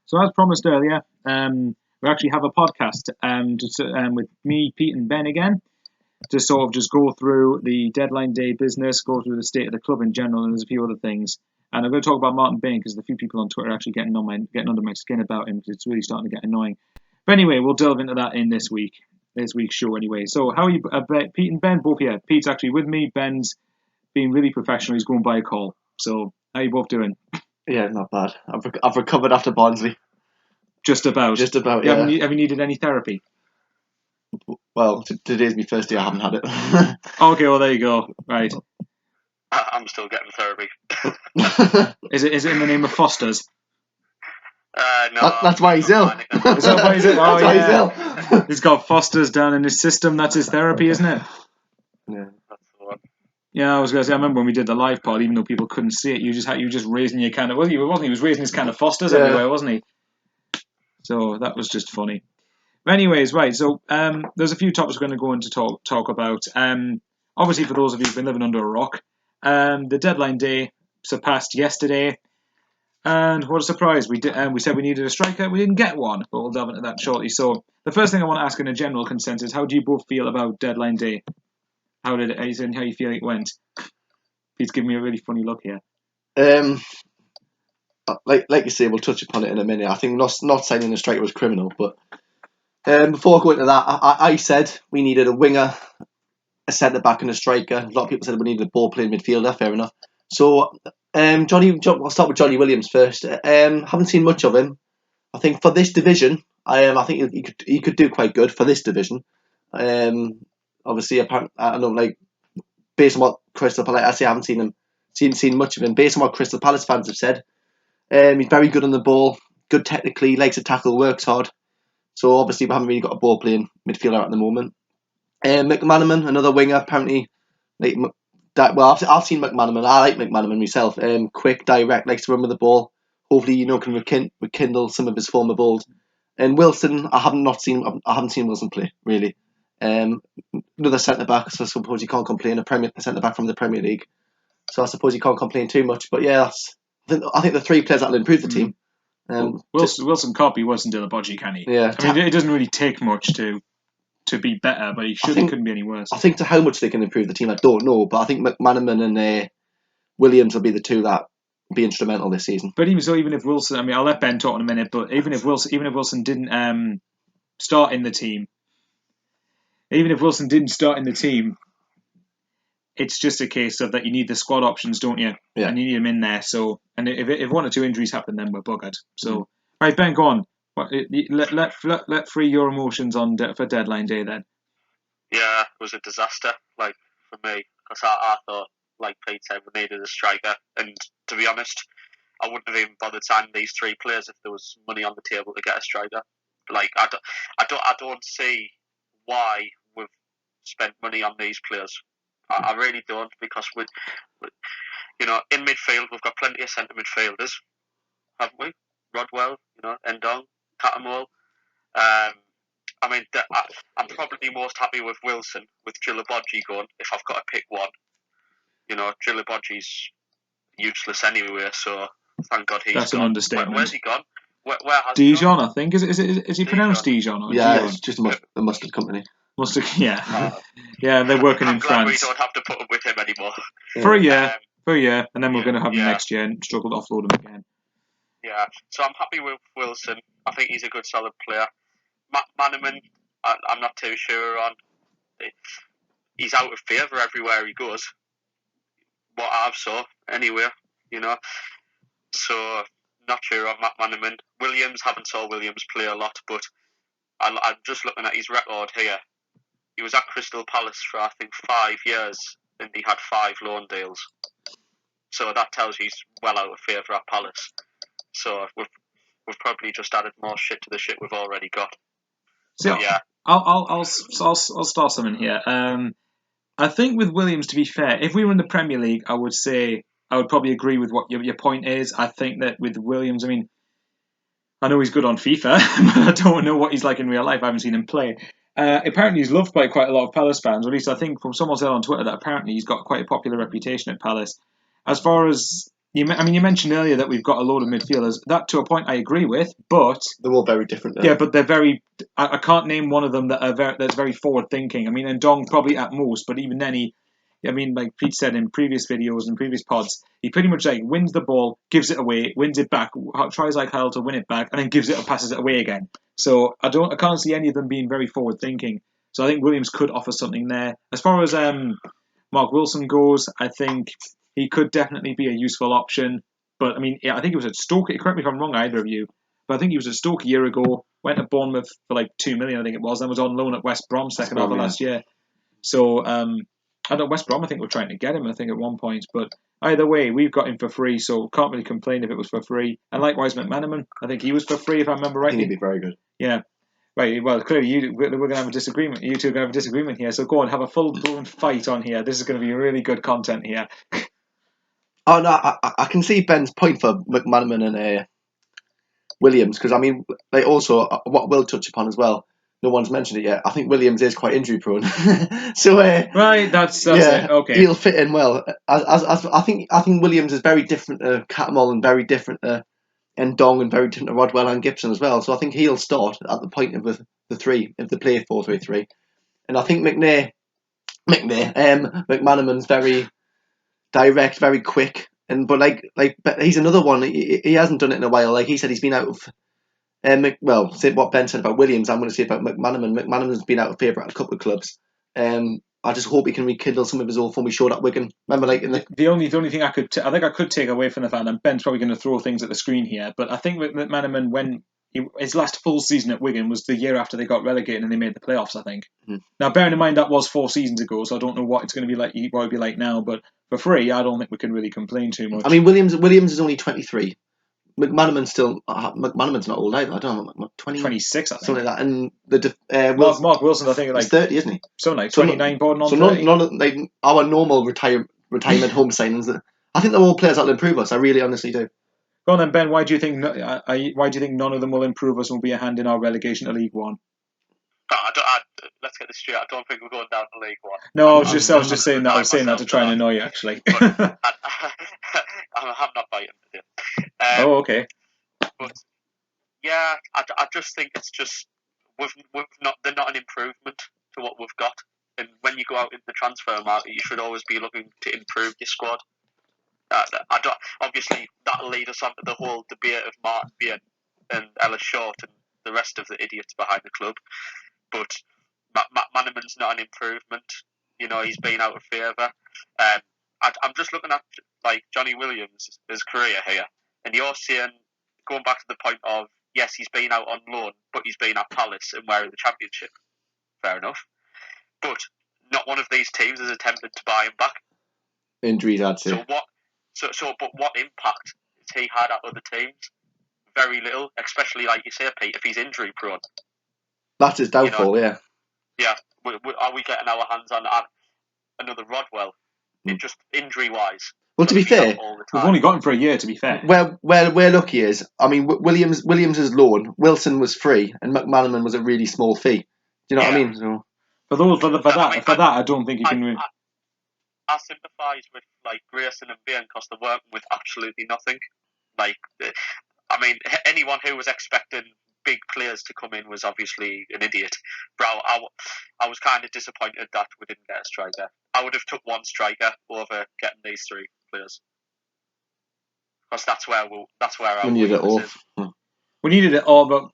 So as promised earlier, we actually have a podcast with me, Pete, and Ben again to sort of just go through the deadline day business, go through the state of the club in general, and there's a few other things. And I'm going to talk about Martin Bain because a few people on Twitter are actually getting under my skin about him because it's really starting to get annoying. But anyway, we'll delve into that in this week's show anyway. So how are you, Pete and Ben? Both here. Pete's actually with me. Ben's being really professional. He's going by a call. So how are you both doing? Yeah, not bad. I've recovered after Barnsley. Just about, yeah. Have you needed any therapy? Well, today's my first day. I haven't had it. Okay, well there you go. Right. I'm still getting therapy. Is it in the name of Foster's? No. That's why he's ill. Is that why he's ill? Oh, that's why he's ill. He's got Foster's down in his system. That's his therapy, isn't it? Yeah. That's the one. Yeah, I was going to say, I remember when we did the live pod, even though people couldn't see it, you were just raising your can of, well, he was raising his can of Foster's everywhere, wasn't he? So that was just funny. But anyways, right, so there's a few topics we're going to go into talk about. Obviously, for those of you who've been living under a rock, the deadline day surpassed yesterday, and what a surprise. We said we needed a striker, we didn't get one, but we'll delve into that shortly. So the first thing I want to ask in a general consensus, how do you both feel about deadline day? How you feel it went? Pete's giving me a really funny look here. Like you say, we'll touch upon it in a minute. I think not signing a striker was criminal, but before going to that, I said we needed a winger, a centre back, and a striker. A lot of people said we needed a ball playing midfielder. Fair enough. So, I'll start with Johnny Williams first. Haven't seen much of him. I think for this division, I think he could do quite good for this division. Obviously, I don't know, like based on what Crystal Palace, I haven't seen much of him. Based on what Crystal Palace fans have said, he's very good on the ball, good technically, likes to tackle, works hard. So obviously we haven't really got a ball playing midfielder at the moment. McManaman, another winger, apparently. I've seen McManaman. I like McManaman myself. Quick, direct, likes to run with the ball. Hopefully, can rekindle some of his former goals. And Wilson, I haven't seen Wilson play really. Another centre back, so I suppose you can't complain. A centre back from the Premier League, so I suppose you can't complain too much. But yeah, I think the three players that'll improve the team. Wilson can't be worse than Dilabodji, can he? Yeah, I mean, it doesn't really take much to be better, but he couldn't be any worse. I think to how much they can improve the team, I don't know, but I think McManaman and Williams will be the two that be instrumental this season. But even if Wilson, I mean, I'll let Ben talk in a minute. But even if Wilson didn't start in the team, it's just a case of that you need the squad options, don't you? Yeah. And you need them in there. So, and if one or two injuries happen, then we're buggered. So, right, Ben, go on. Let free your emotions for deadline day then. Yeah, it was a disaster, like, for me, because I thought, like Pete said, we needed a striker, and to be honest, I wouldn't have even bothered signing these three players if there was money on the table to get a striker. Like, I don't see why we've spent money on these players. I really don't, because in midfield we've got plenty of centre midfielders, haven't we? Rodwell, Endong, Catamol. I'm probably most happy with Wilson, with Dilabodji going, if I've got to pick one. Dilabodji's useless anyway, so thank God he's gone. That's an understatement. Where's he gone? Where has Dijon, he gone? I think. Is he pronounced Dijon? Or yeah, Dijon? it's just a mustard company. Mustard, yeah. Yeah, they're working in France. I'm glad we don't have to put up with him anymore. For a year, and then we're going to have him next year and struggle to offload him again. Yeah, so I'm happy with Wilson. I think he's a good, solid player. Manaman, I'm not too sure on. He's out of favour everywhere he goes. What I've saw, anyway, So, not sure on Manaman. Williams, haven't saw Williams play a lot, but I'm just looking at his record here. He was at Crystal Palace for, I think, 5 years, and he had 5 loan deals. So that tells you he's well out of favour at Palace. So we've probably just added more shit to the shit we've already got. So yeah, I'll start something here. I think with Williams, to be fair, if we were in the Premier League, I would probably agree with what your point is. I think that with Williams, I mean, I know he's good on FIFA, but I don't know what he's like in real life. I haven't seen him play. Apparently, he's loved by quite a lot of Palace fans, or at least I think from someone said on Twitter that apparently he's got quite a popular reputation at Palace. As far as you mentioned earlier that we've got a load of midfielders. That, to a point, I agree with, but they're all very different. Yeah, but they're very. I can't name one of them that's very forward thinking. I mean, Ndong probably at most, but even then like Pete said in previous videos and previous pods, he pretty much like wins the ball, gives it away, wins it back, tries like hell to win it back, and then gives it or passes it away again. So I can't see any of them being very forward thinking. So I think Williams could offer something there. As far as Mark Wilson goes, I think he could definitely be a useful option. But I mean, I think he was at Stoke. Correct me if I'm wrong, either of you. But I think he was at Stoke a year ago. Went to Bournemouth for like $2 million, I think it was. Then was on loan at West Brom second half of last year. So I know West Brom, I think, were trying to get him, I think, at one point. But either way, we've got him for free, so can't really complain if it was for free. And likewise, McManaman, I think he was for free, if I remember rightly. I think he'd be very good. Yeah. Right, well, clearly we're going to have a disagreement. You two are going to have a disagreement here. So go on, have a full-blown fight on here. This is going to be really good content here. Oh, no, I can see Ben's point for McManaman and Williams, because, I mean, they also, what we'll touch upon as well, no one's mentioned it yet, I think Williams is quite injury prone. So, right, that's it. Okay. He'll fit in well. I think Williams is very different to Catmull and very different to Ndong and very different to Rodwell and Gibson as well. So I think he'll start at the point of the three, if they play 4-3-3. And I think McManaman's very direct, very quick. But he's another one. He hasn't done it in a while. Like he said, he's been out of. Say what Ben said about Williams, I'm going to say about McManaman. McManaman's been out of favour at a couple of clubs. I just hope he can rekindle some of his old form we showed at Wigan. Remember, like the only thing I could I could take away from the fact, and Ben's probably going to throw things at the screen here, but I think McManaman, when his last full season at Wigan was the year after they got relegated and they made the playoffs, I think. Now, bearing in mind that was 4 seasons ago, so I don't know what it's going to be like. What it'd be like now, but for free, I don't think we can really complain too much. I mean, Williams is only 23. McManaman's not old either. I don't know, 26, I think. Something like that. And Mark Wilson, I think, like 30, isn't he? Something like 29, born on 30. None of like our normal retirement home signings. I think they're all players that'll improve us. I really honestly do. Go on then, Ben. Why do you think none of them will improve us and will be a hand in our relegation to League One? Let's get this straight. I don't think we're going down to League One. No, I was just saying that. I was saying that to try and annoy you, actually. I'm not biting today. Okay. But yeah, I just think it's just they're not an improvement to what we've got. And when you go out in the transfer market, you should always be looking to improve your squad. Obviously, that'll lead us on to the whole debate of Martin Bain and Ellis Short and the rest of the idiots behind the club. But McManaman's not an improvement. You know, he's been out of favour. I'm just looking at like Johnny Williams' his career here, and you're saying, going back to the point of, yes, he's been out on loan, but he's been at Palace and wearing the Championship. Fair enough. But not one of these teams has attempted to buy him back. Injuries, I'd say. But what impact has he had at other teams? Very little, especially like you say, Pete, if he's injury prone. That's his downfall, yeah. Yeah. Are we getting our hands on another Rodwell? Just injury wise. Well, to be fair, we've only got him for a year. To be fair, where lucky is, I mean, Williams is loan, Wilson was free, and McManaman was a really small fee. Do you know what I mean? So, for that, I don't think you can. I sympathise with like Grayson and Bain because they're working with absolutely nothing. Like, I mean, anyone who was expecting big players to come in was obviously an idiot. But I was kind of disappointed that we didn't get a striker. I would have took one striker over getting these 3 players because that's where our we needed it all. We needed it all, but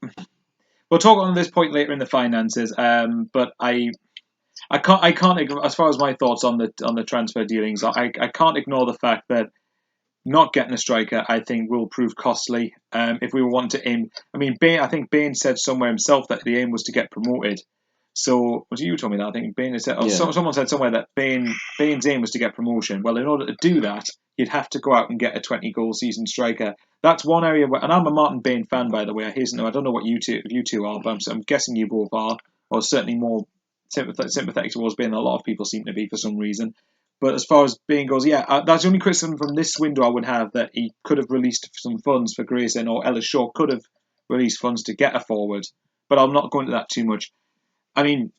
we'll talk on this point later in the finances. But I can't as far as my thoughts on the transfer dealings, I can't ignore the fact that not getting a striker, I think, will prove costly. If we want to aim, I mean, I think Bain said somewhere himself that the aim was to get promoted. So, was it you told me that? I think Bain said, someone said somewhere that Bain's aim was to get promotion. Well, in order to do that, you'd have to go out and get a 20-goal season striker. That's one area where, and I'm a Martin Bain fan, by the way. I don't know what you two are, but I'm guessing you both are, or certainly more sympathetic towards Bain than a lot of people seem to be for some reason. But as far as Bain goes, that's the only criticism from this window I would have, that he could have released some funds for Grayson, or Ellis Shaw could have released funds to get a forward. But I'm not going to that too much. I mean,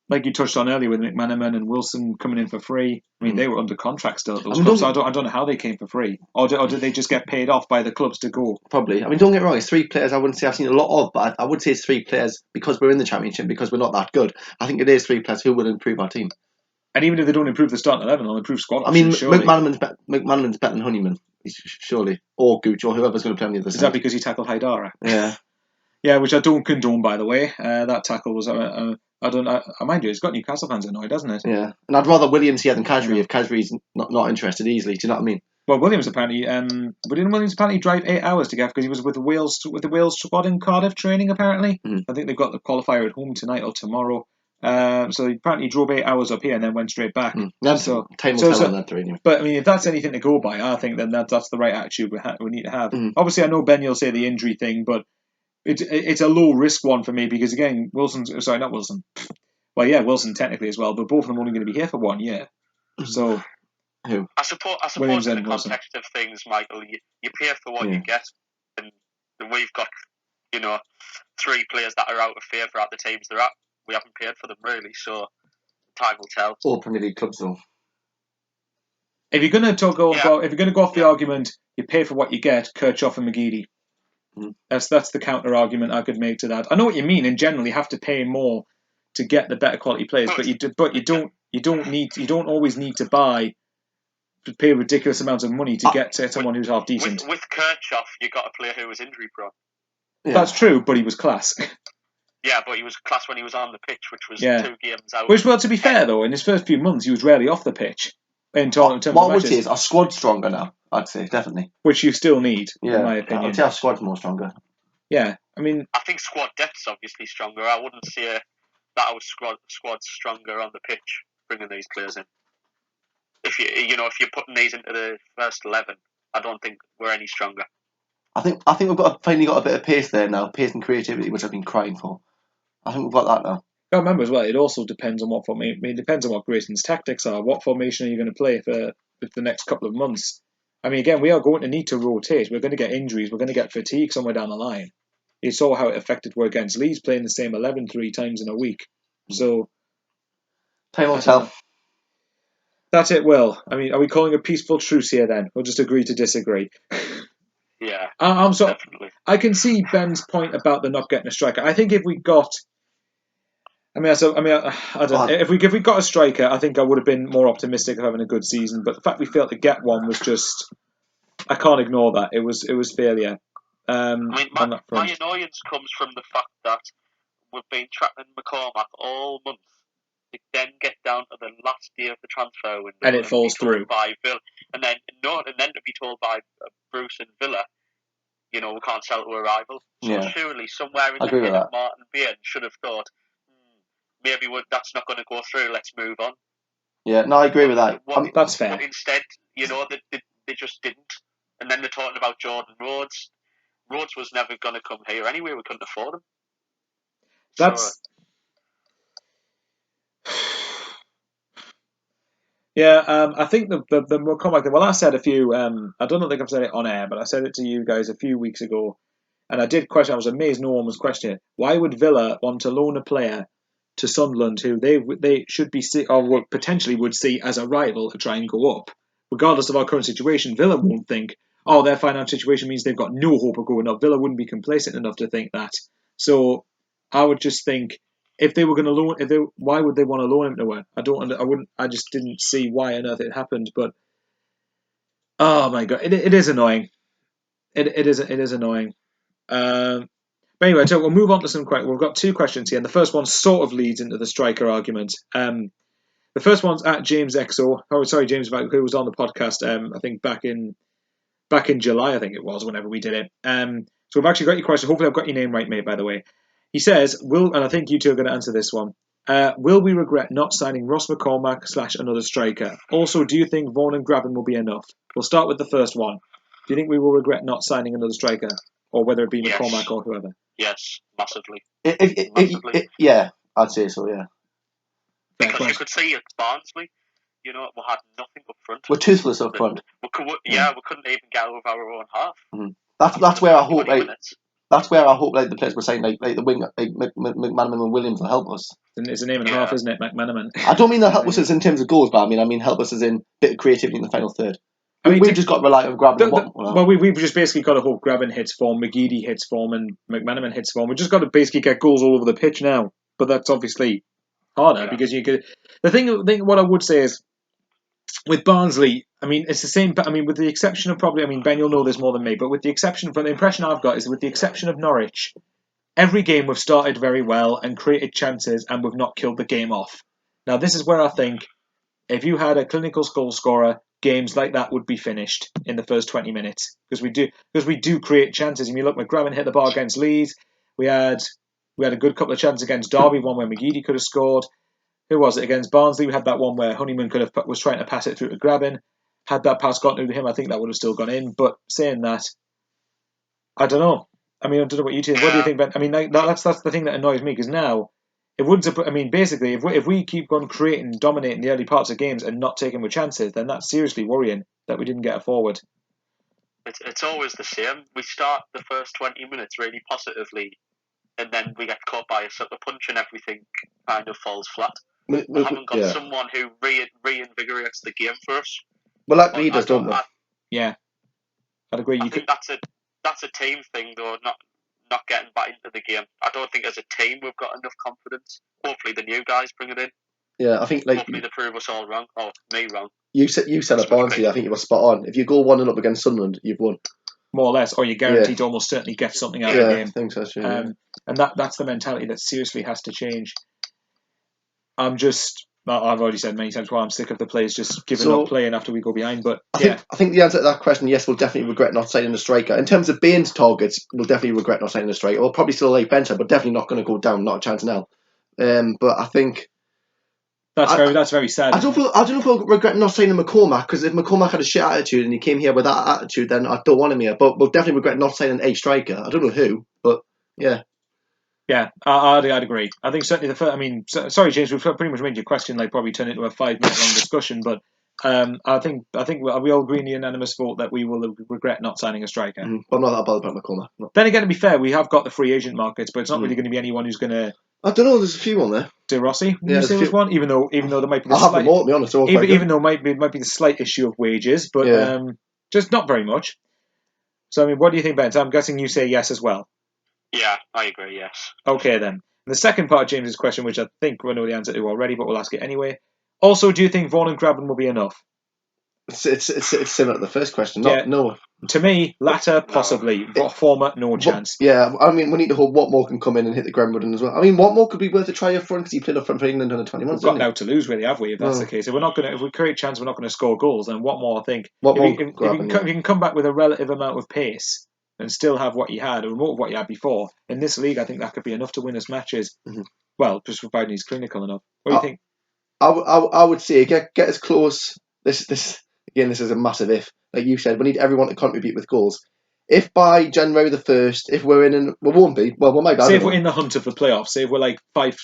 like you touched on earlier with McManaman and Wilson coming in for free. I mean, they were under contract still at those clubs, so I don't know how they came for free. Or did they just get paid off by the clubs to go? Probably. I mean, don't get me wrong, it's 3 players I wouldn't say I've seen a lot of, but I would say it's 3 players because we're in the Championship, because we're not that good. I think it is 3 players who will improve our team. And even if they don't improve the starting 11, they'll improve squad I mean, options, surely. McManaman's better than Honeyman, surely. Or Gooch, or whoever's going to play on the other side. Is that because he tackled Haidara? Yeah. Yeah, which I don't condone, by the way. That tackle was... I mind you, it's got Newcastle fans annoyed, hasn't it? Yeah. And I'd rather Williams here than Khazri if Khazri's not interested easily. Do you know what I mean? Well, Williams apparently... didn't Williams apparently drive 8 hours to get... Because he was with the Wales squad in Cardiff training, apparently. I think they've got the qualifier at home tonight or tomorrow. So he apparently drove 8 hours up here and then went straight back. So, time will tell on that three anyway. But I mean, if that's anything to go by, I think then that's the right attitude we need to have. Obviously, I know Ben, you'll say the injury thing, but it's a low risk one for me because again, Wilson technically as well, but both of them are only going to be here for 1 year. So who? I suppose Williams in the and Wilson. context of things, Michael, you pay for what you get, and we've got 3 players that are out of favour at the teams they're at. We haven't paid for them really, so time will tell. All Premier League clubs though. If you're going to go off the argument, you pay for what you get. Kirchhoff and McGeady. That's the counter argument I could make to that. I know what you mean. In general, you have to pay more to get the better quality players, but you don't always need to pay ridiculous amounts of money to get to someone who's half decent. With Kirchhoff, you got a player who was injury prone. Yeah. That's true, but he was class. Yeah, but he was class when he was on the pitch, which was 2 games out. Which, well, to be fair though, in his first few months, he was rarely off the pitch. In terms of what I would say is our squad's stronger now. I'd say definitely. Which you still need, in my opinion. I'd say our squad's more stronger. Yeah, I mean, I think squad depth's obviously stronger. I wouldn't say that our squad's stronger on the pitch, bringing these players in. If you're putting these into the first 11, I don't think we're any stronger. I think we've finally got a bit of pace there now, pace and creativity, which I've been crying for. I think we've got that now. I remember as well. It also depends on what formation. I mean, it depends on what Grayson's tactics are. What formation are you going to play for the next couple of months? I mean, again, we are going to need to rotate. We're going to get injuries. We're going to get fatigue somewhere down the line. You saw how it affected we're against Leeds, playing the same 11 3 times in a week. So time will tell. That's it. Well, I mean, are we calling a peaceful truce here then? We'll just agree to disagree. Yeah, definitely. I can see Ben's point about the not getting a striker. I think if we got, I don't know. If we got a striker, I think I would have been more optimistic of having a good season. But the fact we failed to get one was just, I can't ignore that. It was failure. I mean, my annoyance comes from the fact that we've been tracking McCormack all month. To then get down to the last day of the transfer window and it falls through by Villa, and then to be told by Bruce and Villa, we can't sell to a rival. So surely somewhere in the head of Martin Bain should have thought, maybe that's not going to go through. Let's move on. Yeah, no, I agree with that. That's fair. But instead, they just didn't. And then they're talking about Jordan Rhodes. Rhodes was never going to come here anyway. We couldn't afford him. Yeah, I think the McCormack. Well, I said a few. I don't think I've said it on air, but I said it to you guys a few weeks ago, and I did question. I was amazed no one was questioning it. Why would Villa want to loan a player to Sunderland who they should be or potentially would see as a rival to try and go up, regardless of our current situation? Villa won't think, their financial situation means they've got no hope of going up. Villa wouldn't be complacent enough to think that. So I would just think, if they were going to loan, why would they want to loan him to? I just didn't see why on earth it happened. But oh my god, it is annoying. It is annoying. But anyway, so we'll move on to some questions. We've got 2 questions here, and the first one sort of leads into the striker argument. The first one's at James XO. Oh, sorry, James, who was on the podcast. I think back in July, I think it was, whenever we did it. So we've actually got your question. Hopefully, I've got your name right, mate. By the way. He says, and I think you two are going to answer this one, will we regret not signing Ross McCormack / another striker? Also, do you think Vaughan and Graben will be enough? We'll start with the first one. Do you think we will regret not signing another striker? Or whether it be McCormack or whoever? Yes, massively. Yeah, I'd say so, yeah. Because you could see at Barnsley, we had nothing up front. We're toothless up front. We couldn't even get over our own half. That's where I hope... that's where I hope like the players were saying like the wing like McManaman and Williams will help us. It's a name and a half, isn't it, McManaman? I don't mean they'll help us as in terms of goals, but I mean help us as in bit of creativity in the final third. We've just got to rely on Graben. Well, we've just basically got to hope Graben hits form, McGeady hits form, and McManaman hits form. We've just got to basically get goals all over the pitch now. But that's obviously harder because you could. The thing, what I would say is, with Barnsley, I mean, it's the same. I mean, with the exception of probably, I mean, Ben, you'll know this more than me, but with the exception, from the impression I've got, is with the exception of Norwich, every game we've started very well and created chances, and we've not killed the game off. Now, this is where I think if you had a clinical goal scorer, games like that would be finished in the first 20 minutes because we do create chances. I mean, look, McGraven hit the bar against Leeds. We had a good couple of chances against Derby, one where McGeady could have scored. Who was it against Barnsley? We had that one where Honeyman was trying to pass it through to Graben. Had that pass gotten through to him, I think that would have still gone in. But saying that, I don't know. I mean, I don't know what you think. What do you think, Ben? I mean, that's the thing that annoys me because now it wouldn't. I mean, basically, if we keep on creating, dominating the early parts of games and not taking the chances, then that's seriously worrying that we didn't get a forward. It's always the same. We start the first 20 minutes really positively, and then we get caught by a sucker punch, and everything kind of falls flat. We haven't got someone who reinvigorates the game for us. Well, that leaders, don't we? Yeah, I'd agree. I think that's a team thing, though. Not getting back into the game. I don't think as a team we've got enough confidence. Hopefully the new guys bring it in. Yeah, I think hopefully they prove us all wrong. Oh, me wrong. You said at Barnsley, I think you were spot on. If you go 1-0 up against Sunderland, you've won. More or less, or you're guaranteed to almost certainly get something out of the game. I think so too. And that's the mentality that seriously has to change. I've already said many times why I'm sick of the players just giving up playing after we go behind. But I think the answer to that question, yes, we'll definitely regret not signing a striker. In terms of Bain's targets, we'll definitely regret not signing a striker. We'll probably still like bench, but definitely not going to go down. Not a chance now. But I think that's very sad. I don't know if we'll regret not signing McCormack, because if McCormack had a shit attitude and he came here with that attitude, then I don't want him here. But we'll definitely regret not signing a striker. I don't know who, but yeah. Yeah, I'd agree. I think certainly the first. I mean, sorry, James, we've pretty much made your question probably turn into a 5-minute long discussion. But I think we all agree in the unanimous vote that we will regret not signing a striker. But I'm not that bothered about McCormack. No. Then again, to be fair, we have got the free agent markets, but it's not really going to be anyone who's going to. I don't know. There's a few on there. De Rossi, you say was one, even though there might be. I'll have them all, to be honest. Even though might be the slight issue of wages, but just not very much. So I mean, what do you think, Ben? So I'm guessing you say yes as well. Yeah, I agree. Yes. Okay then. The second part of James's question, which I think we know the answer to already, but we'll ask it anyway. Also, do you think Vaughan and Graben will be enough? It's similar to the first question. No. To me, latter possibly. Former, no chance. Yeah, I mean, we need to hope Watmore can come in and hit the ground running as well. I mean, Watmore could be worth a try up front because he played up front for England under 21. We've got now to lose, really, have we? If that's the case, if we create a chance, we're not going to score goals. Then Watmore, I think, if you can come back with a relative amount of pace and still have what you had, a remote of what you had before. In this league, I think that could be enough to win us matches. Mm-hmm. Well, just providing he's clinical enough. What do you think? I would say get as close. This is a massive if. Like you said, we need everyone to contribute with goals. If by January the 1st, if we're in, we won't be. Well, we might be. Say if we're in the hunt of the playoffs. Say if we're like 5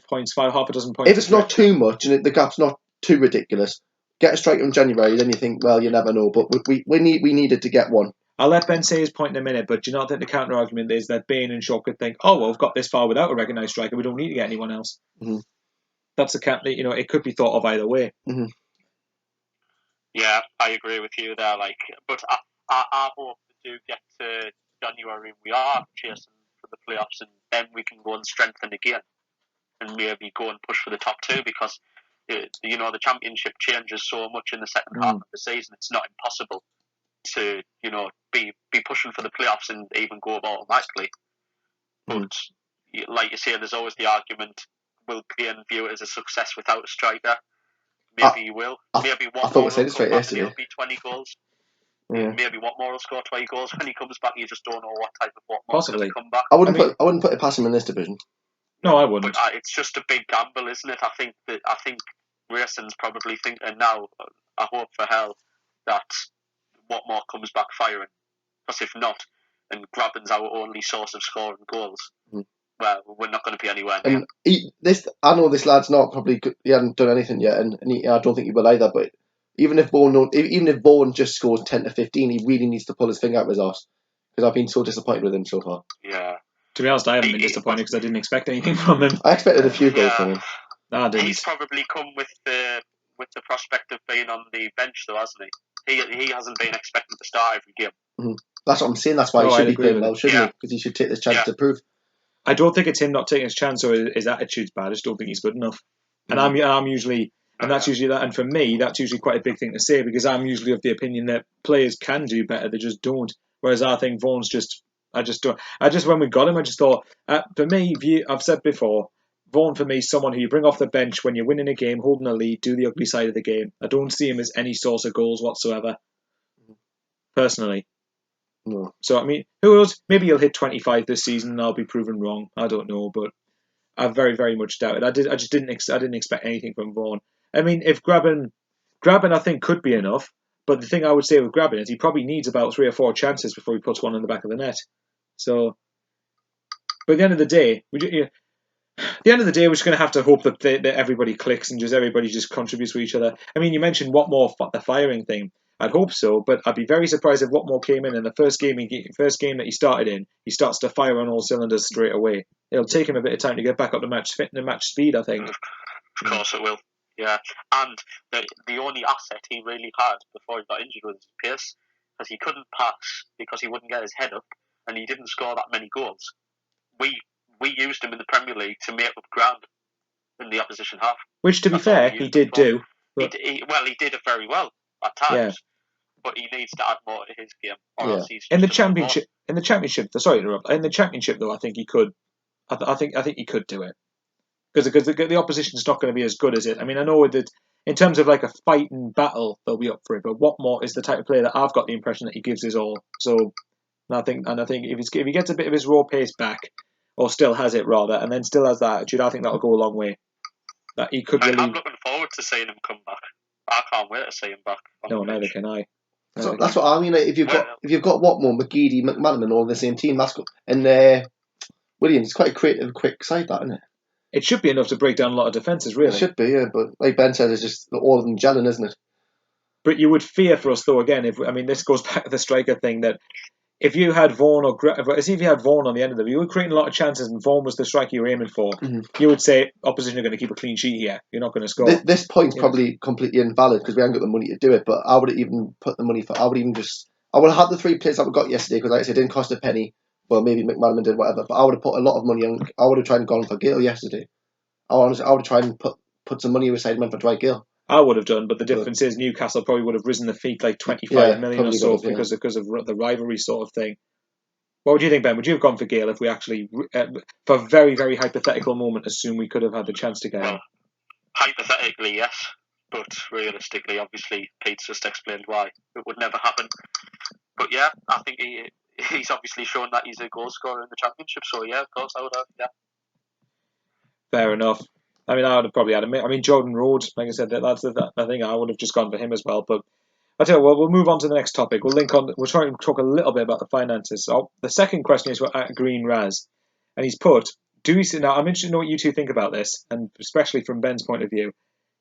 points, half a dozen points. If it's not too much and the gap's not too ridiculous, get a striker in January. Then you think, well, you never know. But we needed to get one. I'll let Ben say his point in a minute, but do you not think the counter argument is that Bain and Shaw could think, oh, well, we've got this far without a recognised striker, we don't need to get anyone else. Mm-hmm. That's the counter, it could be thought of either way. Mm-hmm. Yeah, I agree with you there. But I hope we do get to January, we are chasing for the playoffs, and then we can go and strengthen again, and maybe go and push for the top two, because the championship changes so much in the second half of the season. It's not impossible to be pushing for the playoffs and even go automatically. But like you say, there's always the argument: will Bain view it as a success without a striker? Maybe he will. Maybe Watmore will come back and he'll be 20 goals. Yeah. Maybe Watmore will score 20 goals when he comes back. You just don't know what type of Watmore is going to come back. I wouldn't put it past him in this division. No, I wouldn't. But it's just a big gamble, isn't it? I think Grayson's probably thinking now. I hope for hell that Watmore comes back firing, because if not, and Graben's our only source of scoring goals, well, we're not going to be anywhere near. I know this lad's not probably good, he hasn't done anything yet, and I don't think he will either. But even if Vaughan just scores 10 to 15, he really needs to pull his finger out of his arse, because I've been so disappointed with him so far. Yeah. To be honest, I haven't been disappointed because I didn't expect anything from him. I expected a few goals from him. No, I didn't. He's probably come with the prospect of being on the bench, though, hasn't he? He hasn't been expected to start every game. Mm-hmm. That's what I'm saying. That's why he should be playing well, shouldn't he? Because he should take this chance to prove. I don't think it's him not taking his chance or his attitude's bad. I just don't think he's good enough. And I'm usually, and that's usually that. And for me, that's usually quite a big thing to say because I'm usually of the opinion that players can do better, they just don't. Whereas I think Vaughan's when we got him, I just thought, for me, I've said before, Vaughan for me is someone who you bring off the bench when you're winning a game, holding a lead, do the ugly side of the game. I don't see him as any source of goals whatsoever, personally. No. So, I mean, who knows? Maybe he'll hit 25 this season and I'll be proven wrong. I don't know, but I very, very much doubt it. I didn't expect anything from Vaughan. I mean, if Graben I think could be enough, but the thing I would say with Graben is he probably needs about 3 or 4 chances before he puts one in the back of the net. So, but at the end of the day, we're just going to have to hope that everybody clicks and just everybody just contributes with each other. I mean, you mentioned Watmore, the firing thing. I'd hope so, but I'd be very surprised if Watmore came in and the first game that he started in, he starts to fire on all cylinders straight away. It'll take him a bit of time to get back up to match speed, I think. Of course it will. Yeah, and the only asset he really had before he got injured was his pace, because he couldn't pass because he wouldn't get his head up, and he didn't score that many goals. We used him in the Premier League to make up ground in the opposition half. Which, to be fair, he did do. But... He did it very well at times. Yeah. But he needs to add more to his game, or else he's in the championship. Sorry to interrupt. In the championship, though, I think he could. I think he could do it because the opposition's not going to be as good as it. I mean, I know that in terms of like a fight and battle, they'll be up for it. But Watmore is the type of player that I've got the impression that he gives his all. So, I think if he gets a bit of his raw pace back, or still has it rather, and then still has that attitude, I think that'll go a long way. That he could. I'm looking forward to seeing him come back. I can't wait to see him back. No, neither can I. So that's what I mean. Like, if you've got Watmore, McGeady, McManaman all in the same team, that's good. And Williams, it's quite a creative, quick side, that, isn't it? It should be enough to break down a lot of defences, really. It should be, yeah. But like Ben said, it's just all of them gelling, isn't it? But you would fear for us, though. Again, this goes back to the striker thing that if you had Vaughan if you had Vaughan on the end of them, you were creating a lot of chances, and Vaughan was the striker you were aiming for. Mm-hmm. You would say opposition are going to keep a clean sheet here. You're not going to score. This point's probably completely invalid because we haven't got the money to do it. But I would have even put the money for. I would have had the 3 players that we got yesterday because, like I said, it didn't cost a penny. Well, maybe McManaman did, whatever. But I would have put a lot of money on. I would have tried and gone for Gale yesterday. I would have tried and put some money aside and went for Dwight Gale. I would have done, but the difference is Newcastle probably would have risen the feet like 25 million or so because of the rivalry sort of thing. What would you think, Ben? Would you have gone for Gale if we actually, for a very, very hypothetical moment, assume we could have had the chance to get him? Hypothetically, yes. But realistically, obviously, Pete's just explained why it would never happen. But yeah, I think he's obviously shown that he's a goal scorer in the Championship. So yeah, of course I would have, yeah. Fair enough. I mean, I would have probably had him. I mean, Jordan Rhodes, like I said, that's I think I would have just gone for him as well. But I tell you what, we'll move on to the next topic. We'll try and talk a little bit about the finances. So the second question is at Green Raz, and he's put, now I'm interested to know what you two think about this, and especially from Ben's point of view.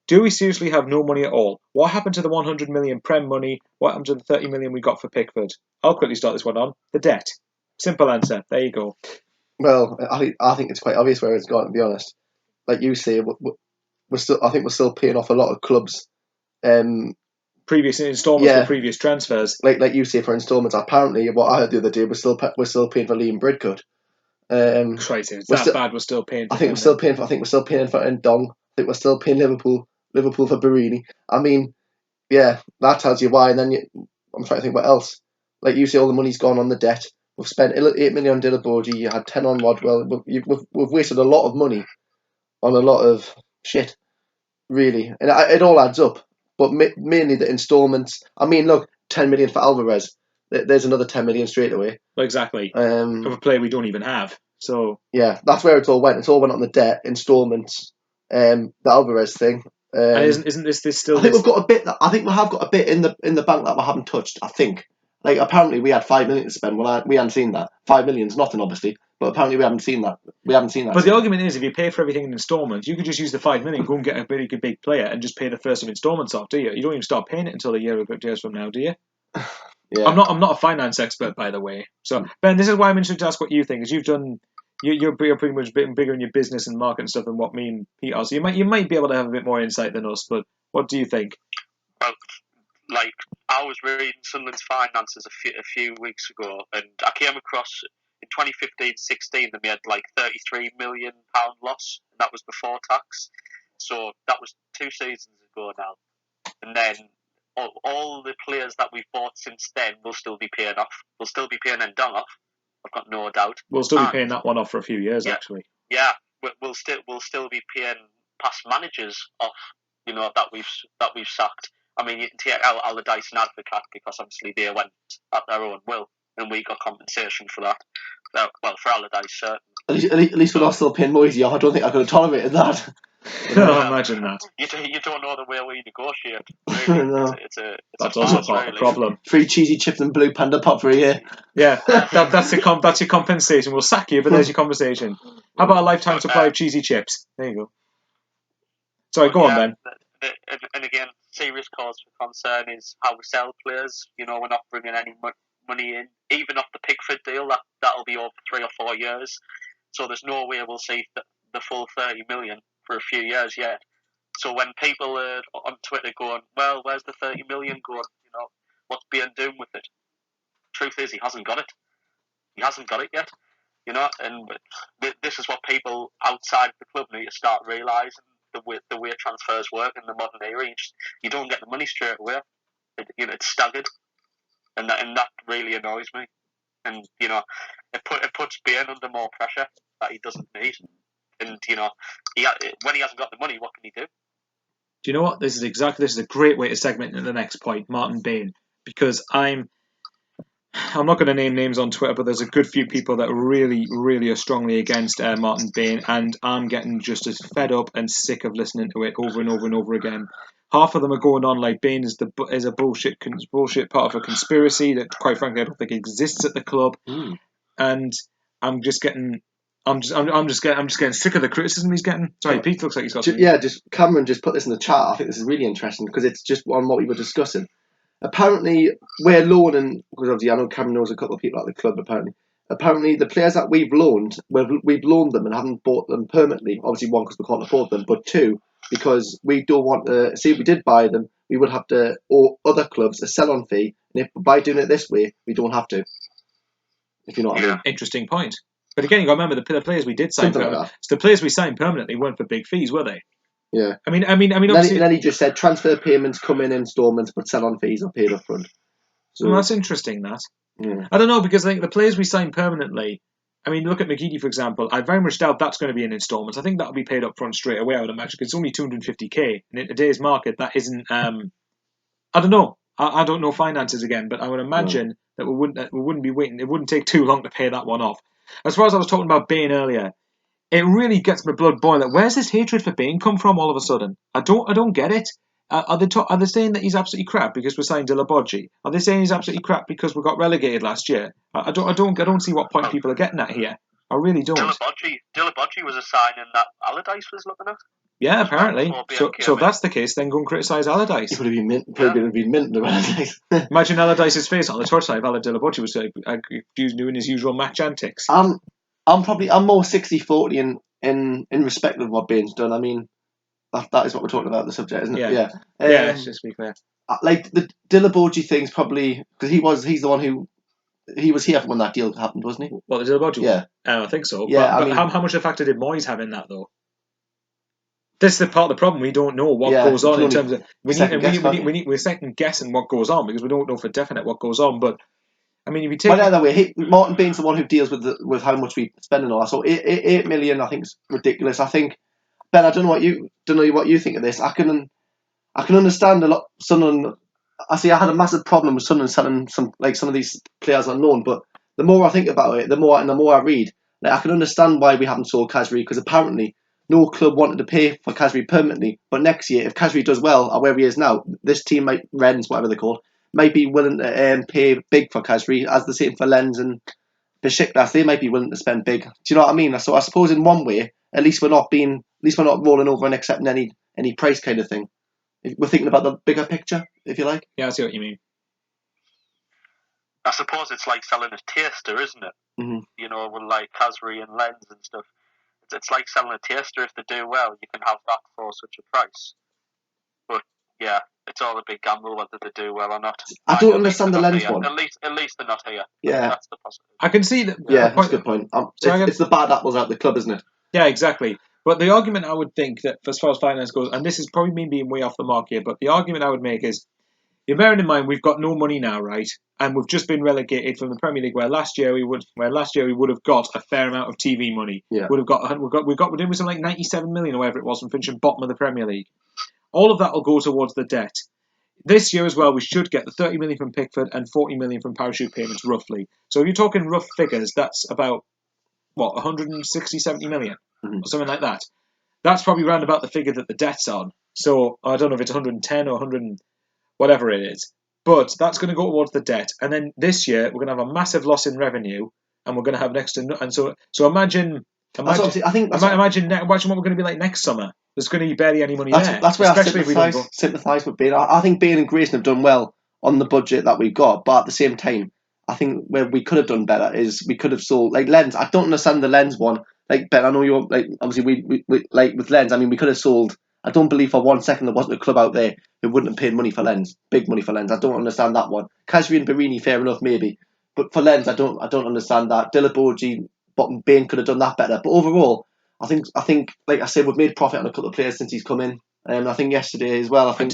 Do we seriously have no money at all? What happened to the 100 million Prem money? What happened to the 30 million we got for Pickford? I'll quickly start this one on. The debt. Simple answer. There you go. Well, I think it's quite obvious where it's gone, to be honest. Like you say, we're still paying off a lot of clubs. Previous instalments for previous transfers. Like you say, for instalments. Apparently, what I heard the other day, we're still paying for Liam Bridcut. Christ, it's that bad. We're still paying for. I think we're still paying for Ndong. I think we're still paying Liverpool for Barini. I mean, yeah, that tells you why. And then I'm trying to think what else. Like you say, all the money's gone on the debt. We've spent 8 million on Dillaborgi. You had 10 on Rodwell. We've wasted a lot of money on a lot of shit, really, and it all adds up. But mainly the instalments. I mean, look, 10 million for Alvarez. There's another 10 million straight away. Exactly. Of a player we don't even have. So yeah, that's where it's all went. It's all went on the debt, instalments, the Alvarez thing. And isn't this still? I think we've got a bit. I think we have got a bit in the bank that we haven't touched. I think. Like apparently we had 5 million to spend. Well, we hadn't seen that. 5 million's nothing, obviously. But apparently we haven't seen that. But the argument is, if you pay for everything in instalments, you could just use the 5 million, go and get a really good big player, and just pay the first of instalments off. Do you? You don't even start paying it until a year or 2 years from now, do you? Yeah. I'm not a finance expert, by the way. So Ben, this is why I'm interested to ask what you think, because you're pretty much bigger in your business and market and stuff than what me and Pete are. So you might be able to have a bit more insight than us. But what do you think? Well, like I was reading Sunderland's finances a few weeks ago, and I came across in 2015-16 they made like £33 million loss, and that was before tax. So that was 2 seasons ago now, and then all the players that we've bought since then will still be paying off. We'll still be paying Ndong off. I've got no doubt. We'll still be paying that one off for a few years, actually. Yeah, we'll still be paying past managers off. That we've sacked. I mean, you can take out Allardyce and Advocat because obviously they went at their own will, and we got compensation for that. Well, for Allardyce, certainly. At least we're not still paying Moisey off. I don't think I could have tolerated that. Imagine that. You don't know the way we negotiate. Really, No. That's also part of the problem. Free cheesy chips and blue panda pop for a year. Yeah, that's your compensation. We'll sack you, but there's your compensation. How about a lifetime supply of cheesy chips? There you go. Sorry, go on, Ben. And again, serious cause for concern is how we sell players. We're not bringing any money in, even off the Pickford deal. That'll be over 3 or 4 years. So there's no way we'll see the full 30 million for a few years yet. So when people are on Twitter going, well, where's the 30 million going? What's Bain doing with it? Truth is, he hasn't got it. He hasn't got it yet. And this is what people outside the club need to start realising, the way transfers work in the modern era. You don't get the money straight away. It's staggered, and that really annoys me. And it puts Bain under more pressure that he doesn't need. And when he hasn't got the money, what can he do? Do you know what? This is a great way to segment into the next point, Martin Bain, because I'm not going to name names on Twitter, but there's a good few people that really, really are strongly against Martin Bain, and I'm getting just as fed up and sick of listening to it over and over and over again. Half of them are going on like Bain is a bullshit part of a conspiracy that, quite frankly, I don't think exists at the club, and I'm just getting sick of the criticism he's getting. Sorry, Pete looks like he's got something. Yeah, just Cameron just put this in the chat. I think this is really interesting because it's just on what we were discussing. Apparently, we're loaning, because obviously I know Cameron knows a couple of people at the club, apparently the players that we've loaned them and haven't bought them permanently. Obviously, one, because we can't afford them, but two, because we don't want to, see if we did buy them, we would have to owe other clubs a sell-on fee, and if by doing it this way, we don't have to. If you know what I mean. Interesting point. But again, you got to remember the players we did sign permanently. Like the players we signed permanently weren't for big fees, were they? Yeah. I mean. Obviously, then he just said transfer payments come in installments, but sell-on fees are paid up front. So well, that's interesting. That. Yeah. I don't know, because I think the players we signed permanently. I mean, look at McGeady, for example. I very much doubt that's going to be in instalments. I think that'll be paid up front straight away, I would imagine, because it's only 250k, and in today's market, that isn't. I don't know. I don't know finances again, but I would imagine that we wouldn't be waiting. It wouldn't take too long to pay that one off. As far as I was talking about Bain earlier, it really gets my blood boiling. Where's this hatred for Bain come from all of a sudden? I don't get it. Are they saying that he's absolutely crap because we signed Dillabodji? Are they saying he's absolutely crap because we got relegated last year? I don't see what point people are getting at here. I really don't. Dillabodji was a signing that Allardyce was looking at. Yeah, apparently. So if that's the case, then go and criticise Allardyce. He would have been mint. Probably would have been mint. Allardyce. Imagine Allardyce's face on the touchline if Dillabodji was doing his usual match antics. I'm more 60-40 in respect of what Bain's done. I mean, that is what we're talking about, the subject, isn't it? Yeah. Let's just be clear. Like the Dillabodji thing's probably because he's the one who. He was here when that deal happened, wasn't he? What, the Dillabodji? Yeah. I think so. Yeah, but how much of a factor did Moyes have in that, though? This is the part of the problem. We don't know what goes on in terms of we're second guessing what goes on because we don't know for definite what goes on. But I mean, if you take either way, Martin Bain's the one who deals with how much we spend and all that. So 8 million, I think, is ridiculous. I think, Ben, I don't know what you think of this. I can understand a lot. Sunderland. I had a massive problem with Sunderland selling some of these players on loan. But the more I think about it, the more I read, I can understand why we haven't sold Kasri, because apparently no club wanted to pay for Kasri permanently. But next year, if Kasri does well at where he is now, this team, Rennes, whatever they're called, might be willing to pay big for Kasri, as the same for Lens and Besiktas. They might be willing to spend big. Do you know what I mean? So I suppose in one way, at least we're not rolling over and accepting any price kind of thing. We're thinking about the bigger picture, if you like. Yeah, I see what you mean. I suppose it's like selling a taster, isn't it? Mhm. You know, with like Casri and Lens and stuff. It's like selling a taster. If they do well, you can have that for such a price. But yeah, it's all a big gamble whether they do well or not. I don't At least understand the they're not Lens here. one. At least they're not here. Yeah. That's the positive. I can see that. Yeah, that's a good point. It's the bad apples out the club, isn't it? Yeah, exactly. But the argument I would think that, as far as finance goes, and this is probably me being way off the mark here, but the argument I would make is, you're bearing in mind we've got no money now, right? And we've just been relegated from the Premier League, where last year we would have got a fair amount of TV money. Yeah. We're doing something like 97 million or whatever it was from finishing bottom of the Premier League. All of that will go towards the debt. This year as well, we should get the 30 million from Pickford and 40 million from parachute payments, roughly. So if you're talking rough figures, that's about, 160, 70 million? Or something like that. That's probably round about the figure that the debt's on. So I don't know if it's 110 or 100, whatever it is. But that's going to go towards the debt. And then this year, we're going to have a massive loss in revenue, and we're going to have next to no. And so imagine what we're going to be like next summer. There's going to be barely any money there. That's where especially I sympathise with Bain. I think Bain and Grayson have done well on the budget that we've got, but at the same time, I think where we could have done better is we could have sold like Lens. I don't understand the Lens one. Like Ben, I know you're like obviously we like with Lens. I mean, we could have sold. I don't believe for 1 second there wasn't a club out there who wouldn't have paid money for Lens, big money for Lens. I don't understand that one. Kasri and Barini, fair enough, maybe, but for Lens, I don't understand that. Dillaboji, Bain could have done that better. But overall, I think like I said, we've made profit on a couple of players since he's come in. I think yesterday as well. I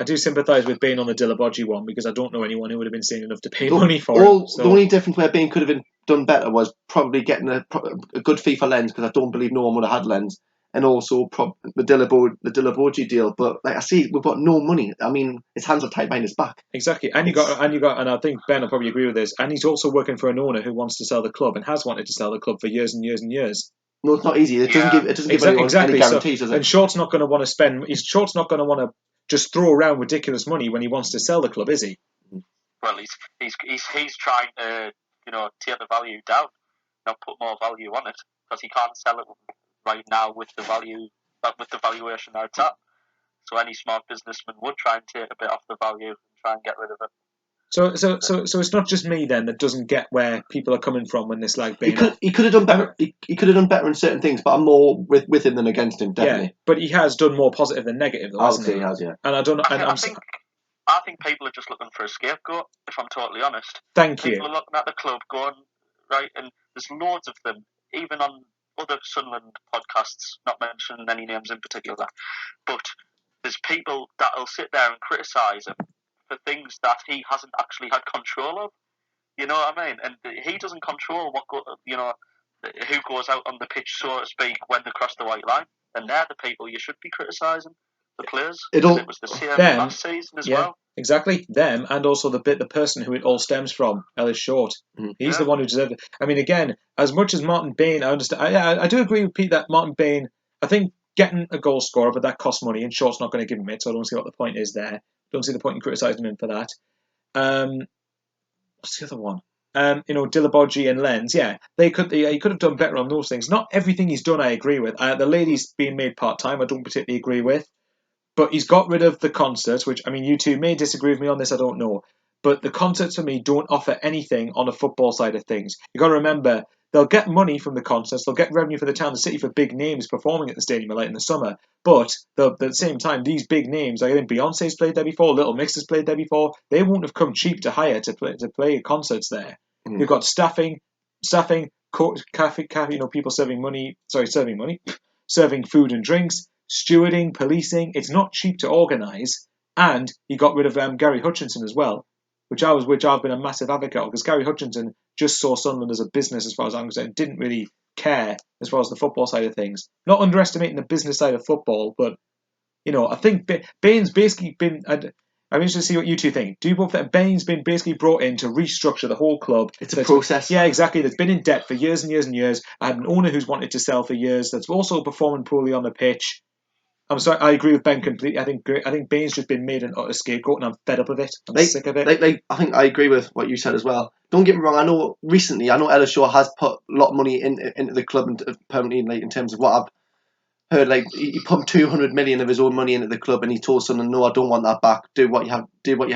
do sympathise with Bain on the Dillaboji one, because I don't know anyone who would have been sane enough to pay money for him. So. The only difference where Bain could have been done better was probably getting a good fee for Lens, because I don't believe no one would have had Lens, and also the Dillaboji deal. But like I see, we've got no money. I mean, his hands are tied behind his back. Exactly, and I think Ben will probably agree with this. And he's also working for an owner who wants to sell the club and has wanted to sell the club for years and years and years. No, it's not easy. It doesn't give anyone any guarantees, does it? And Short's not going to want to spend. Short's not going to want to just throw around ridiculous money when he wants to sell the club, is he? Well, he's trying to tear the value down, put more value on it, because he can't sell it right now with the valuation that it's at. So any smart businessman would try and take a bit off the value and try and get rid of it. So it's not just me then that doesn't get where people are coming from when they slag Bain. He could have done better. He could have done better in certain things, but I'm more with him than against him, definitely. Yeah, but he has done more positive than negative, though, hasn't he? He has, yeah. And I don't know. I think people are just looking for a scapegoat, if I'm totally honest. Thank you. People are looking at the club going, right, and there's loads of them, even on other Sunderland podcasts, not mentioning any names in particular, but there's people that will sit there and criticise him for things that he hasn't actually had control of. You know what I mean? And he doesn't control who goes out on the pitch, so to speak, when they cross the white line. And they're the people you should be criticising, the players. It was the same last season as well. Exactly, them, and also the person who it all stems from, Ellis Short. Mm-hmm. He's the one who deserved it. I mean, again, as much as Martin Bain, I understand. I do agree with Pete that Martin Bain, I think, getting a goal scorer, but that costs money, and Short's not going to give him it, so I don't see what the point is there. Don't see the point in criticising him for that. What's the other one? Dillaboji and Lens. Yeah, he could have done better on those things. Not everything he's done I agree with. The ladies being made part-time I don't particularly agree with. But he's got rid of the concerts, which, I mean, you two may disagree with me on this, I don't know. But the concerts, for me, don't offer anything on a football side of things. You've got to remember, they'll get money from the concerts, they'll get revenue for the town, the city, for big names performing at the stadium like in the summer. But at the same time, these big names, I think Beyonce's played there before, Little Mix has played there before, they won't have come cheap to hire to play concerts there. You've got staffing, cafe, people serving food and drinks, stewarding, policing. It's not cheap to organise, and he got rid of Gary Hutchinson as well, which I've been a massive advocate of, because Gary Hutchinson just saw Sunderland as a business, as far as I'm concerned, didn't really care as far as the football side of things. Not underestimating the business side of football, but I think Bain's basically been. I'm interested to see what you two think. Do you both think Bain's been basically brought in to restructure the whole club? It's a process. Yeah, exactly. That's been in debt for years and years and years. I had an owner who's wanted to sell for years. That's also performing poorly on the pitch. I'm sorry, I agree with Ben completely. I think Bain's just been made an utter scapegoat, and I'm fed up of it. I'm sick of it. I think I agree with what you said as well. Don't get me wrong. I know Ellis Shaw has put a lot of money into the club and permanently, in terms of what I've heard. Like, he put 200 million of his own money into the club, and he told Sunderland, "No, I don't want that back. Do what you have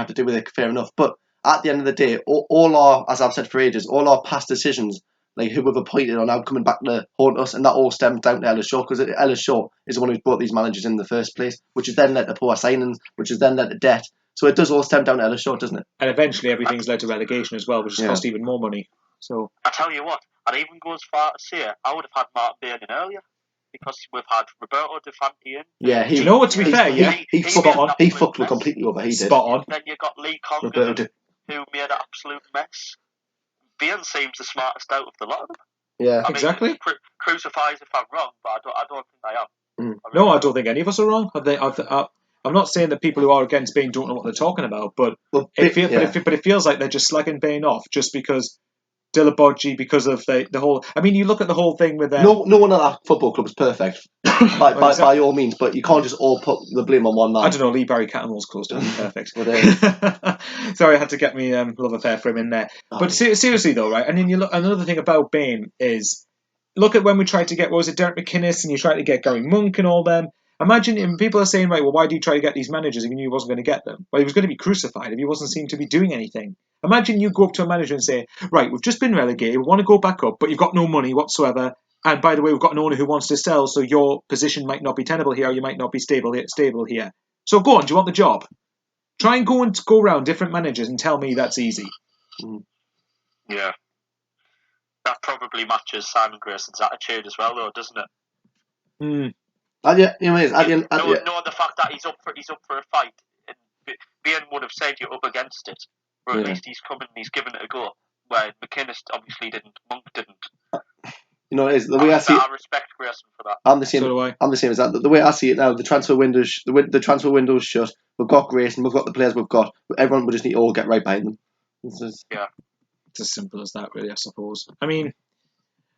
to do with it. Fair enough." But at the end of the day, all our, as I've said for ages, all our past decisions, like who we've appointed, are now coming back to haunt us, and that all stems down to Ellis Shaw, because Ellis Shaw is the one who's brought these managers in the first place, which has then led to poor signings, which has then led to debt. So it does all stem down to Ellis Shaw, doesn't it? And eventually everything's led to relegation as well, which has cost even more money. So I tell you what, I'd even go as far as say I would have had Martin Bain in earlier, because we've had Roberto De Fanti in. Yeah, do you know what? To be fair, he fucked me completely over. He did. Spot on. Then you got Lee Congdon, who made an absolute mess. Bain seems the smartest out of the lot of them. Yeah, exactly. Crucify us if I'm wrong, but I don't think I am. No, I don't think any of us are wrong. I'm not saying that people who are against Bain don't know what they're talking about, but it feels like they're just slagging Bain off just because Dillabodji, because of the whole. I mean, you look at the whole thing with them. No one at that football club is perfect, by all means, but you can't just all put the blame on one man. I don't know. Lee Barry Cattermole's close to being perfect. Sorry, I had to get me love affair for him in there. But seriously though, right? And then you look. Another thing about Bain is, look at when we tried to get, what was it, Derek McInnes, and you tried to get Gary Monk and all them. Imagine people are saying, right, well, why do you try to get these managers if you knew he wasn't going to get them? Well, he was going to be crucified if he wasn't seen to be doing anything. Imagine you go up to a manager and say, right, we've just been relegated, we want to go back up, but you've got no money whatsoever. And by the way, we've got an owner who wants to sell, so your position might not be tenable here, or you might not be stable here. So go on, do you want the job? Try and go around different managers and tell me that's easy. Yeah. That probably matches Simon Grayson's attitude as well, though, doesn't it? The fact that he's up for a fight, and Bain would have said you're up against it, or at least he's come and he's given it a go. Where McInnes obviously didn't, Monk didn't. You know, it is the way I see it. I respect Grayson for that. I'm the same. So do I. I'm the same as that. The way I see it now, the transfer window's shut. We've got Grayson, we've got the players we've got. Everyone will just need to all get right behind them. It's as simple as that, really, I suppose. I mean.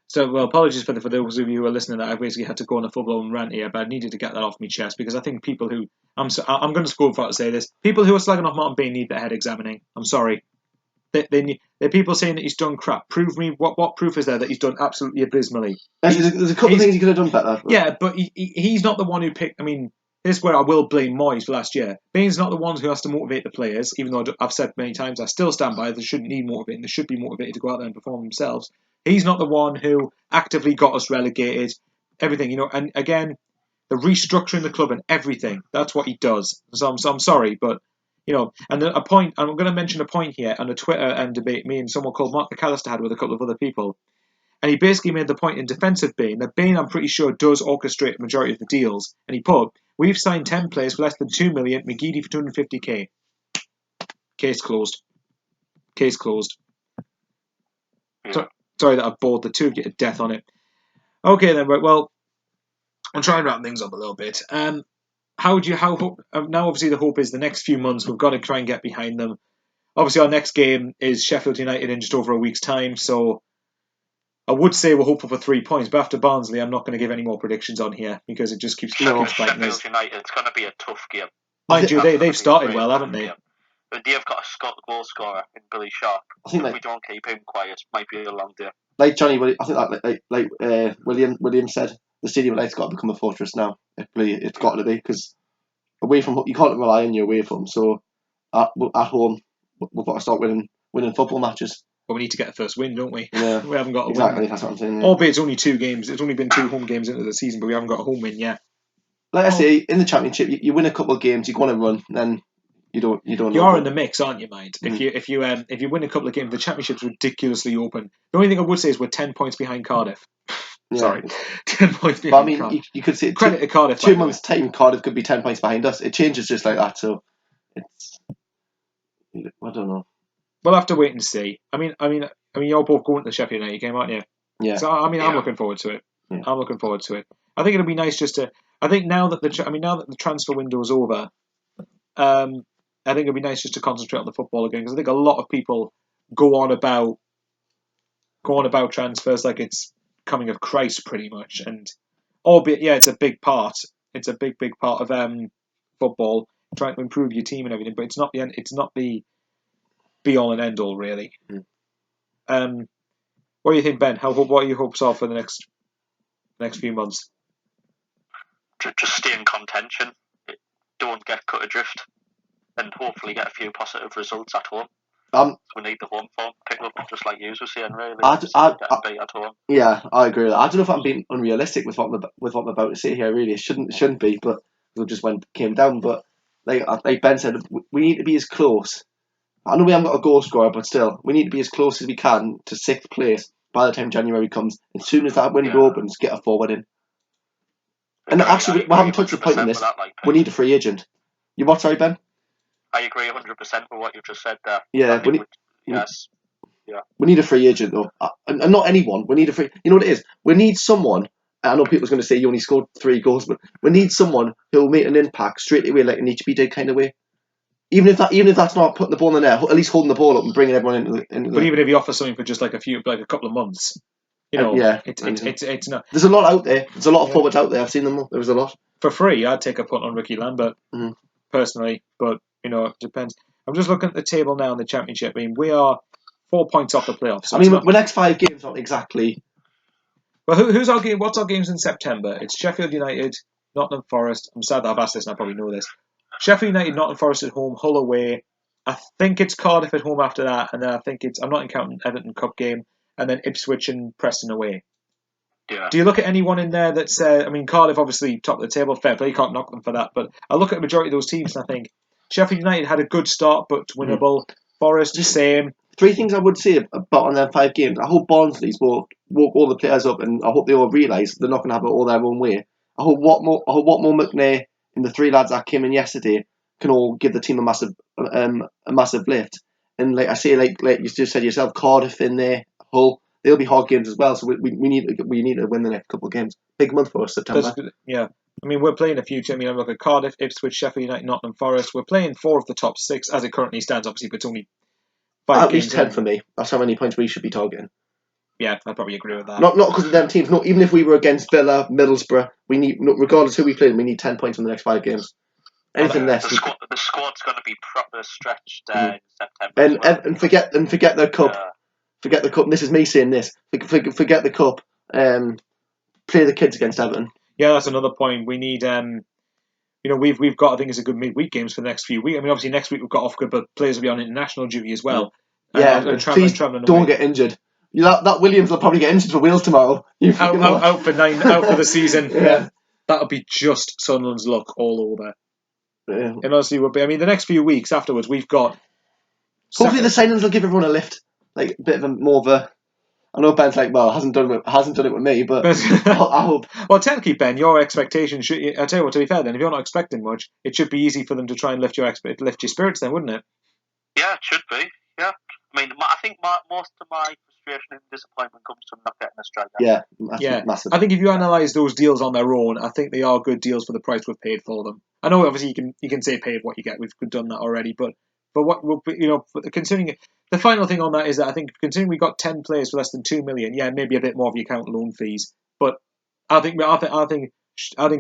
So, well, apologies for those of you who are listening that I basically had to go on a full-blown rant here, but I needed to get that off my chest because I think people who... I'm going to go for to say this. People who are slagging off Martin Bain need their head examining. I'm sorry. They're people saying that he's done crap. Prove me, what proof is there that he's done absolutely abysmally? There's a couple of things he could have done better. Yeah, but he's not the one who picked... I mean, here's where I will blame Moyes for last year. Bain's not the one who has to motivate the players, even though I've said many times I still stand by they shouldn't need motivating. They should be motivated to go out there and perform themselves. He's not the one who actively got us relegated. Everything, and again, the restructuring the club and everything, that's what he does. So I'm sorry, but, and a point, I'm going to mention a point here on a Twitter debate me and someone called Mark McAllister had with a couple of other people. And he basically made the point in defence of Bain that Bain, I'm pretty sure, does orchestrate the majority of the deals. And he put, we've signed 10 players for less than 2 million, McGeady for 250k. Case closed. Yeah. Sorry that I bored the two of you to death on it. Okay then, well, I'll try and wrap things up a little bit. Now obviously the hope is the next few months we've got to try and get behind them. Obviously our next game is Sheffield United in just over a week's time, so I would say we're hopeful for 3 points, but after Barnsley I'm not going to give any more predictions on here because it just keeps biting us. Sheffield United, it's going to be a tough game. Mind you, they've started well, haven't they? But they've got a goal scorer in Billy Sharp. If we don't keep him quiet, it might be a long day. Like Johnny, I think like William said, the Stadium Light's got to become a fortress now. It's got to be, because away from you can't rely on your away from. So at home, we've got to start winning football matches. But we need to get the first win, don't we? Yeah, we haven't got a exactly. win. That's what I'm saying. Yeah. Albeit it's only 2 games. It's only been 2 home games into the season, but we haven't got a home win yet. Like I say, in the Championship, you win a couple of games, you go on a run, then. You are in the mix, aren't you, mind? Mm-hmm. If you win a couple of games, the Championship's ridiculously open. The only thing I would say is we're 10 points behind Cardiff. Yeah. Sorry, 10 points behind. But I mean, you could say credit to Cardiff. 2 months' time, Cardiff could be 10 points behind us. It changes just like that, so it's. I don't know. We'll have to wait and see. I mean, you're both going to the Sheffield United game, aren't you? Yeah. So I'm looking forward to it. Yeah. I'm looking forward to it. I think it'll be nice just to. I think now that the transfer window is over, I think it'd be nice just to concentrate on the football again, because I think a lot of people go on about transfers like it's coming of Christ pretty much, and albeit it's a big part. It's a big part of football, trying to improve your team and everything, but it's not the be all and end all really. Mm. What do you think, Ben? What are your hopes are for the next few months? Just stay in contention. Don't get cut adrift. And hopefully get a few positive results at home. We need the home form pick up, just like you were saying, really. I Beat at home. Yeah, I agree with that. I don't know if I'm being unrealistic with what I'm about to say here. Really, it shouldn't be, but it just came down. But like Ben said, we need to be as close. I know we haven't got a goal scorer, but still, we need to be as close as we can to 6th place by the time January comes. As soon as that window opens, get a forward in. And actually, we haven't touched the point on this. We need a free agent. You what, sorry, Ben? I agree 100% with what you've just said there. Yeah, yes. Yeah. We need a free agent, though. And not anyone. We need a free... You know what it is? We need someone... I know people's going to say you only scored 3 goals, but we need someone who will make an impact straight away, like an HB did kind of way. Even if that's not putting the ball in the net, at least holding the ball up and bringing everyone into the... But even if you offer something for just like a couple of months, you know, it's not... There's a lot out there. There's a lot of forwards out there. I've seen them all. There was a lot. For free, I'd take a punt on Ricky Lambert, personally, but, you know, it depends. I'm just looking at the table now in the Championship. I mean, we are 4 points off the playoffs. So the next 5 games aren't exactly... Well, who's our game? What's our games in September? It's Sheffield United, Nottingham Forest. I'm sad that I've asked this and I probably know this. Sheffield United, Nottingham Forest at home, Hull away. I think it's Cardiff at home after that, and then I think I'm not counting Everton Cup game, and then Ipswich and Preston away. Yeah. Do you look at anyone in there that's... I mean, Cardiff obviously top of the table, fair play, you can't knock them for that, but I look at the majority of those teams and I think Sheffield United had a good start, but winnable. Forest, same. 3 things I would say about on them 5 games. I hope Barnsley's will woke all the players up, and I hope they all realise they're not going to have it all their own way. I hope Watmore McNair and the 3 lads that came in yesterday can all give the team a massive lift. And like I say, like you just said yourself, Cardiff in there, Hull, they'll be hard games as well. So we need to win the next couple of games. Big month for us, September. Yeah. I mean, we're playing a few. I mean, I look at Cardiff, Ipswich, Sheffield United, Nottingham Forest. We're playing 4 of the top 6 as it currently stands. Obviously, but it's only 5 at games least 10 for me. That's how many points we should be targeting. Yeah, I probably agree with that. Not because of them teams. No, even if we were against Villa, Middlesbrough, we need, regardless who we play, we need 10 points in the next 5 games. Anything less. The squad's going to be proper stretched in September. And forget the cup. Yeah. Forget the cup. And this is me saying this. Forget the cup. Play the kids against Everton. Yeah, that's another point. We need. We've got, I think it's a good midweek games for the next few weeks. I mean, obviously next week we've got off good, but players will be on international duty as well. Yeah, please don't get injured. That Williams will probably get injured for Wales tomorrow. Out for the season. Yeah. That'll be just Sunderland's luck all over. Yeah. And honestly, would be. I mean, the next few weeks afterwards, we've got. Hopefully, the signings will give everyone a lift, like a bit of a more of a. I know Ben's like, well, hasn't done it with me, but I hope. Well, technically, Ben, your expectations should. I tell you what, to be fair, then, if you're not expecting much, it should be easy for them to try and lift your spirits, then, wouldn't it? Yeah, it should be. Yeah, I mean, I think most of my frustration and disappointment comes from not getting a striker. Yeah, massive. I think if you analyse those deals on their own, I think they are good deals for the price we've paid for them. I know, obviously, you can say paid what you get. We've done that already, but what considering the final thing on that is that I think considering we got 10 players for less than 2 million, yeah, maybe a bit more if you count loan fees, but I think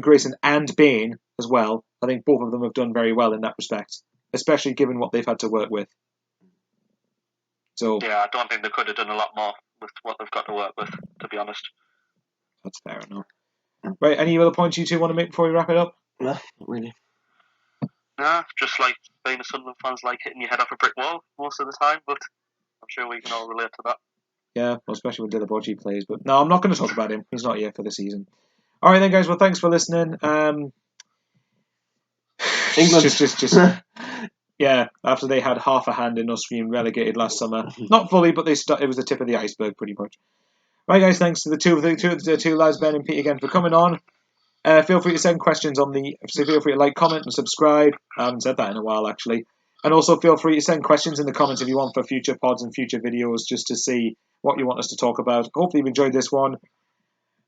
Grayson and Bain as well. I think both of them have done very well in that respect, especially given what they've had to work with. So yeah, I don't think they could have done a lot more with what they've got to work with, to be honest. That's fair enough. Right, any other points you two want to make before we wrap it up? No, not really. Nah, just like being a Sunderland fans, like hitting your head off a brick wall most of the time, but I'm sure we can all relate to that. Yeah, well, especially when Dillaboji plays. But no, I'm not going to talk about him. He's not here for the season. All right then, guys. Well, thanks for listening. England. Just yeah. After they had half a hand in us being relegated last summer, not fully, but it was the tip of the iceberg, pretty much. Right, guys. Thanks to the two lads, Ben and Pete, again for coming on. Feel free to send questions feel free to like, comment, and subscribe. I haven't said that in a while, actually. And also feel free to send questions in the comments if you want for future pods and future videos, just to see what you want us to talk about. Hopefully you've enjoyed this one.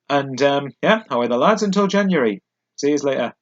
And how are the lads until January? See you later.